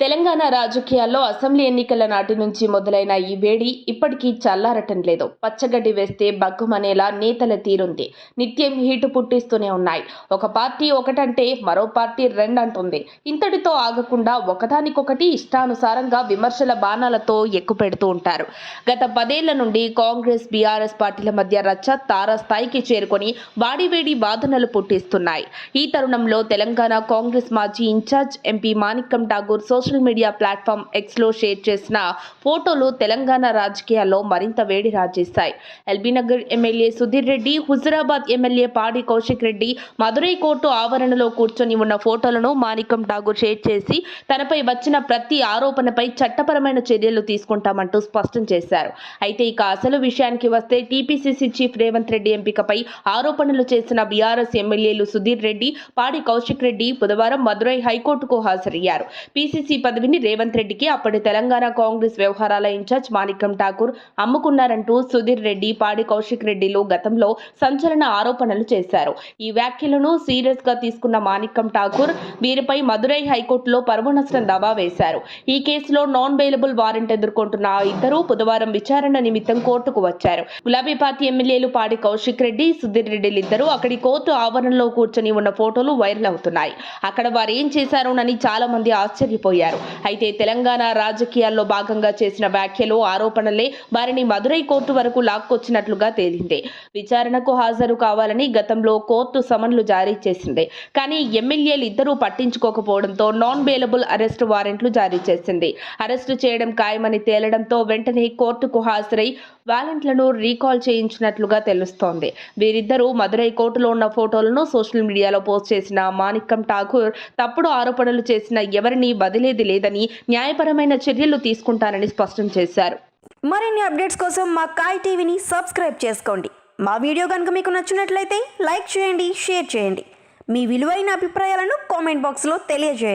తెలంగాణ రాజకీయాల్లో అసెంబ్లీ ఎన్నికల నాటి నుంచి మొదలైన ఈ వేడి ఇప్పటికీ చల్లారటం లేదు. పచ్చగడ్డి వేస్తే బగ్గుమనేలా నేతల తీరుంది. నిత్యం హీటు పుట్టిస్తూనే ఉన్నాయి. ఒక పార్టీ ఒకటంటే మరో పార్టీ రెండంటుంది. ఇంతటితో ఆగకుండా ఒకదానికొకటి ఇష్టానుసారంగా విమర్శల బాణాలతో ఎక్కుపెడుతూ ఉంటారు. గత 10 ఏళ్ల నుండి కాంగ్రెస్ బీఆర్ఎస్ పార్టీల మధ్య రచ్చ తారాస్థాయికి చేరుకొని వాడివేడి వాదనలు పుట్టిస్తున్నాయి. ఈ తరుణంలో తెలంగాణ కాంగ్రెస్ మాజీ ఇన్ఛార్జ్ ఎంపీ మాణిక్యం ఠాగూర్ సోషల్ మీడియా ప్లాట్ఫామ్ ఎక్స్లో షేర్ చేసిన ఫోటోలు తెలంగాణ రాజకీయాల్లో మరింత వేడి రాజేశాయి. ఎల్బీనగర్ ఎమ్మెల్యే సుధీర్ రెడ్డి, హుజురాబాద్ ఎమ్మెల్యే పాడి కౌశిక్ రెడ్డి మదురై కోర్టు ఆవరణలో కూర్చొని ఉన్న ఫోటోలను మాణిక్యం ఠాగూర్ షేర్ చేసి తనపై వచ్చిన ప్రతి ఆరోపణపై చట్టపరమైన చర్యలు తీసుకుంటామంటూ స్పష్టం చేశారు. అయితే ఇక అసలు విషయానికి వస్తే టీపీసీసీ చీఫ్ రేవంత్ రెడ్డి ఎంపికపై ఆరోపణలు చేసిన బీఆర్ఎస్ ఎమ్మెల్యేలు సుధీర్ రెడ్డి, పాడి కౌశిక్ రెడ్డి బుధవారం మదురై హైకోర్టుకు హాజరయ్యారు. పీసీసీ పదవిని రేవంత్ రెడ్డికి అప్పటి తెలంగాణ కాంగ్రెస్ వ్యవహారాల ఇన్ఛార్జ్ మాణిక్యం ఠాగూర్ అమ్ముకున్నారంటూ సుధీర్ రెడ్డి, పాడి కౌశిక్ రెడ్డిలు గతంలో సంచలన ఆరోపణలు చేశారు. ఈ వ్యాఖ్యలను సీరియస్ గా తీసుకున్న మాణిక్యం ఠాగూర్ వీరిపై మదురై హైకోర్టులో పరువు నష్టం దావా వేశారు. ఈ కేసులో నాన్ బెయిలబుల్ వారెంట్ ఎదుర్కొంటున్న ఆ ఇద్దరు బుధవారం విచారణ నిమిత్తం కోర్టుకు వచ్చారు. గులాబీ పార్టీ ఎమ్మెల్యేలు పాడి కౌశిక్ రెడ్డి, సుధీర్ రెడ్డిలిద్దరూ అక్కడి కోర్టు ఆవరణలో కూర్చొని ఉన్న ఫోటోలు వైరల్ అవుతున్నాయి. అక్కడ వారు ఏం చేశారోనని చాలా మంది ఆశ్చర్యపోయారు. అయితే తెలంగాణ రాజకీయాల్లో భాగంగా చేసిన వ్యాఖ్యలు, ఆరోపణలే వారిని మదురై కోర్టు వరకు లాక్కొచ్చినట్లుగా తేలింది. విచారణకు హాజరు కావాలని గతంలో కోర్టు సమన్లు జారీ చేసింది. కానీ ఎమ్మెల్యేలు ఇద్దరూ పట్టించుకోకపోవడంతో నాన్ బెయిలబుల్ అరెస్ట్ వారెంట్లు జారీ చేసింది. అరెస్టు చేయడం ఖాయమని తేలడంతో వెంటనే కోర్టుకు హాజరై వారెంట్లను రీకాల్ చేయించినట్లుగా తెలుస్తోంది. వీరిద్దరూ మదురై కోర్టులో ఉన్న ఫోటోలను సోషల్ మీడియాలో పోస్ట్ చేసిన మాణిక్యం ఠాగూర్ తప్పుడు ఆరోపణలు చేసిన ఎవరిని వదిలేది లేదని, న్యాయపరమైన చర్యలు తీసుకుంటానని స్పష్టం చేశారు. మరిన్ని అప్డేట్స్ కోసం మా కాయ్ టీవీని సబ్స్క్రైబ్ చేసుకోండి. మా వీడియో కనుక మీకు నచ్చినట్లయితే లైక్ చేయండి, షేర్ చేయండి. మీ విలువైన అభిప్రాయాలను కామెంట్ బాక్స్లో తెలియజేయండి.